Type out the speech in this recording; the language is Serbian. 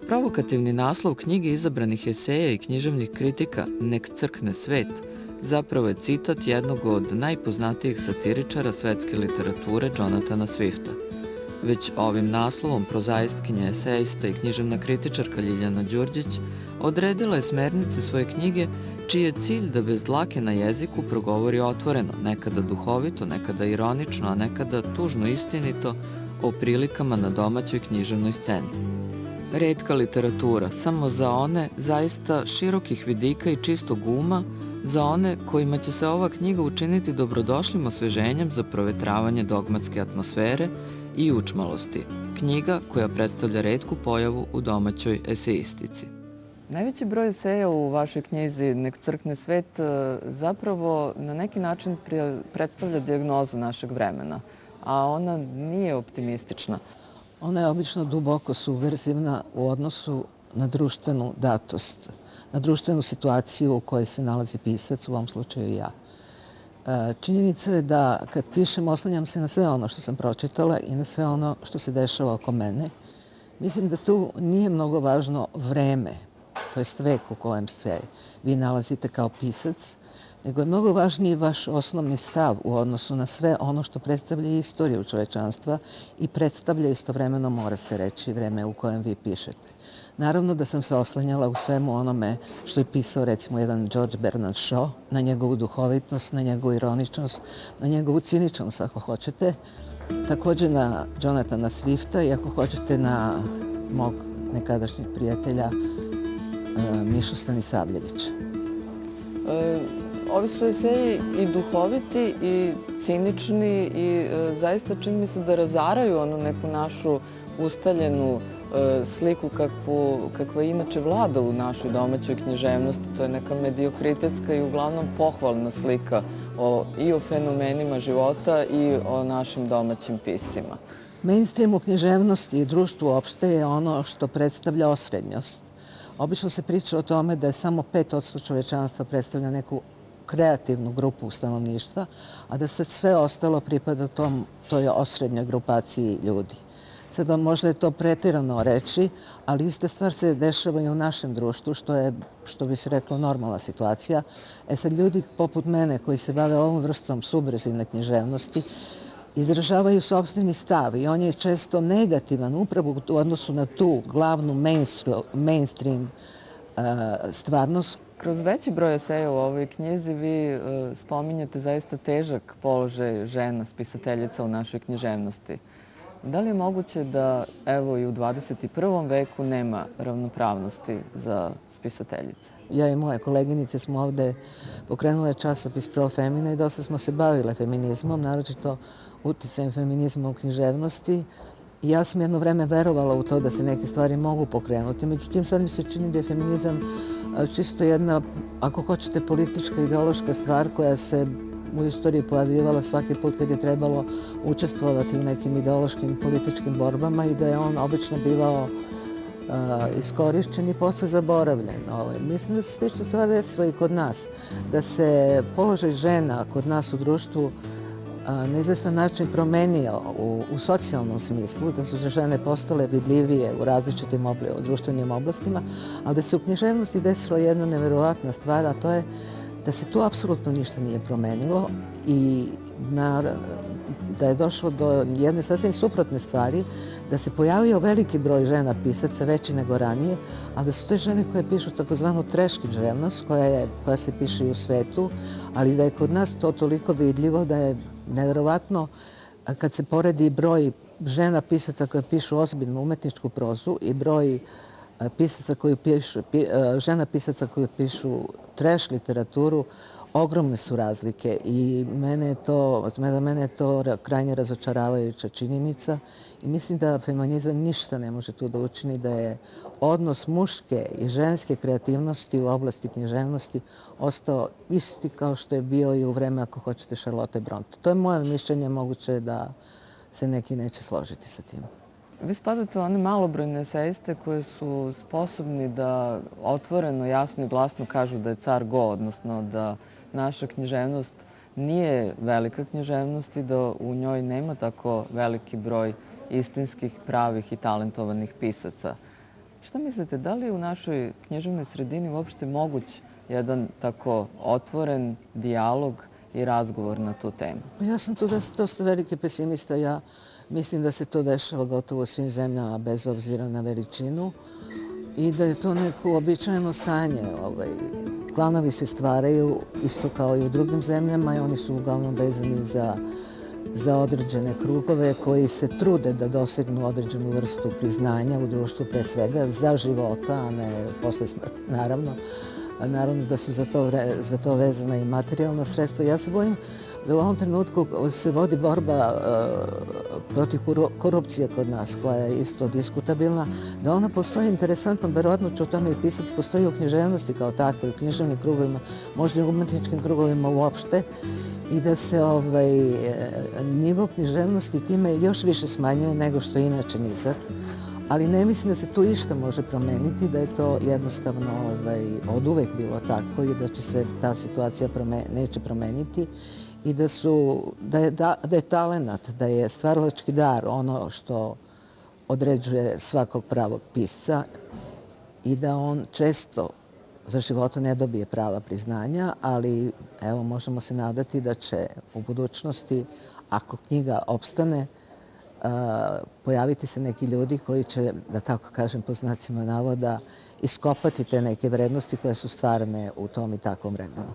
Provokativni naslov knjige izabranih eseja i književnih kritika "Nek crkne svet" zapravo je citat jednog od najpoznatijih satiričara svetske literature Jonathana Swifta. Već ovim naslovom prozaistkinja, esejista i književna kritičarka Ljiljana Đurđić odredila je smernice svoje knjige, čiji je cilj da bez dlake na jeziku progovori otvoreno, nekada duhovito, nekada ironično, a nekada tužno istinito o prilikama na domaćoj književnoj sceni. Retka literatura, samo za one zaista širokih vidika i čistog uma, za one kojima će se ova knjiga učiniti dobrodošlim osveženjem za provetravanje dogmatske atmosfere i učmalosti. Knjiga koja predstavlja retku pojavu u domaćoj eseistici. Najveći broj eseja u vašoj knjizi "Nek crkne svet" zapravo na neki način predstavlja dijagnozu našeg vremena, a ona nije optimistična. Ona je obično duboko subverzivna u odnosu na društvenu datost, na društvenu situaciju u kojoj se nalazi pisac, u ovom slučaju ja. Činjenica je da kad pišem oslanjam se na sve ono što sam pročitala i na sve ono što se dešava oko mene. Mislim da tu nije mnogo važno vreme, to jest vek u kojem se vi nalazite kao pisac, nego je mnogo važniji vaš osnovni stav u odnosu na sve ono što predstavlja istoriju čovečanstva i predstavlja istovremeno, mora se reći, vreme u kojem vi pišete. Naravno da sam se oslanjala u svemu onome što je pisao recimo jedan George Bernard Shaw, na njegovu duhovitnost, na njegovu ironičnost, na njegovu ciničnost ako hoćete, takođe na Jonathana Swifta i ako hoćete na mog nekadašnjeg prijatelja Mišu Stanisavljevića. Ovi su eseji i duhoviti i cinični i zaista čini mi se da razaraju onu neku našu ustaljenu sliku kakva inače vlada u našoj domaćoj književnosti. To je neka mediokritetska i uglavnom pohvalna slika i o fenomenima života i o našim domaćim piscima. Mainstream u književnosti i društvu uopšte je ono što predstavlja osrednjost. Obično se priča o tome da je samo 5% čovečanstva predstavlja neku kreativnu grupu stanovništva, a da se sve ostalo pripada toj osrednjoj grupaciji ljudi. Sada možda je to pretirano reći, ali ista stvar se dešava i u našem društvu, što bi se reklo, normalna situacija. Sad ljudi poput mene koji se bave ovom vrstom subverzivne književnosti izražavaju sopstveni stav i on je često negativan upravo u odnosu na tu glavnu mainstream stvarnost. Kroz veći broj eseja u ovoj knjizi vi spominjete zaista težak položaj žena spisateljica u našoj književnosti. Da li je moguće da evo i u 21. veku nema ravnopravnosti za spisateljice? Ja i moje koleginice smo ovde pokrenule časopis Pro Femina i dosta smo se bavile feminizmom, naročito uticajem feminizma u književnosti. I ja sam jedno vreme verovala u to da se neke stvari mogu pokrenuti. Međutim, sad mi se čini da je feminizam čisto jedna, ako hoćete, politička, ideološka stvar koja se u istoriji pojavljivala svaki put kad je trebalo učestvovati u nekim ideološkim političkim borbama i da je on obično bivao iskorišćen i posle zaboravljen. Mislim da se slična stvar desila i kod nas. Da se položaj žena kod nas u društvu na izvestan način promenio u socijalnom smislu, da su žene postale vidljivije u različitim društvenim oblastima, ali da se u književnosti desila jedna neverovatna stvar, a to je da se tu apsolutno ništa nije promenilo i da je došlo do jedne sasvim suprotne stvari, da se pojavio veliki broj žena pisaca, veći nego ranije, a da su te žene koje pišu takozvanu trash književnost, koja se piše i u svetu, ali da je kod nas to toliko vidljivo da je neverovatno kad se poredi broj žena pisaca koje pišu ozbiljnu umetničku prozu i broj žena pisaca koji pišu trash literaturu, ogromne su razlike i za mene je to krajnje razočaravajuća činjenica i mislim da feminizam ništa ne može tu da učini, da je odnos muške i ženske kreativnosti u oblasti književnosti ostao isti kao što je bio i u vreme, ako hoćete, Charlotte Bronte. To je moje mišljenje, moguće da se neki neće složiti sa tim. Vi spadate u one malobrojne esejiste koji su sposobni da otvoreno, jasno i glasno kažu da je car go, odnosno da naša književnost nije velika književnost i da u njoj nema tako veliki broj istinskih, pravih i talentovanih pisaca. Šta mislite, da li je u našoj književnoj sredini uopšte moguć jedan tako otvoren dijalog i razgovor na tu temu? Ja sam tu dosta veliki pesimista. Ja mislim da se to dešava gotovo u svim zemljama bez obzira na veličinu i da je to neko uobičajeno stanje. Klanovi se stvaraju isto kao i u drugim zemljama i oni su uglavnom vezani za određene krugove koji se trude da dosegnu određenu vrstu priznanja u društvu, pre svega za života, a ne posle smrti, naravno. Naravno da su za to vezana i materijalna sredstva. Ja se bojim da u ovom trenutku se vodi borba protiv korupcije kod nas, koja je isto diskutabilna, da ona postoji interesantno, verovatno ću o tome i pisati, postoji u književnosti kao takvoj, u književnim krugovima, možda i u umetničkim krugovima uopšte, i da se nivo književnosti time još više smanjuje nego što je inače nizak. Ali ne mislim da se tu išta može promeniti, da je to jednostavno od uvek bilo tako i da će se ta situacija neće promeniti i da je talenat, da je stvaralački dar ono što određuje svakog pravog pisca i da on često za života ne dobije prava priznanja, ali evo možemo se nadati da će u budućnosti, ako knjiga opstane, pojaviti se neki ljudi koji će, da tako kažem po znacima navoda, iskopati te neke vrednosti koje su stvarne u tom i takvom vremenu.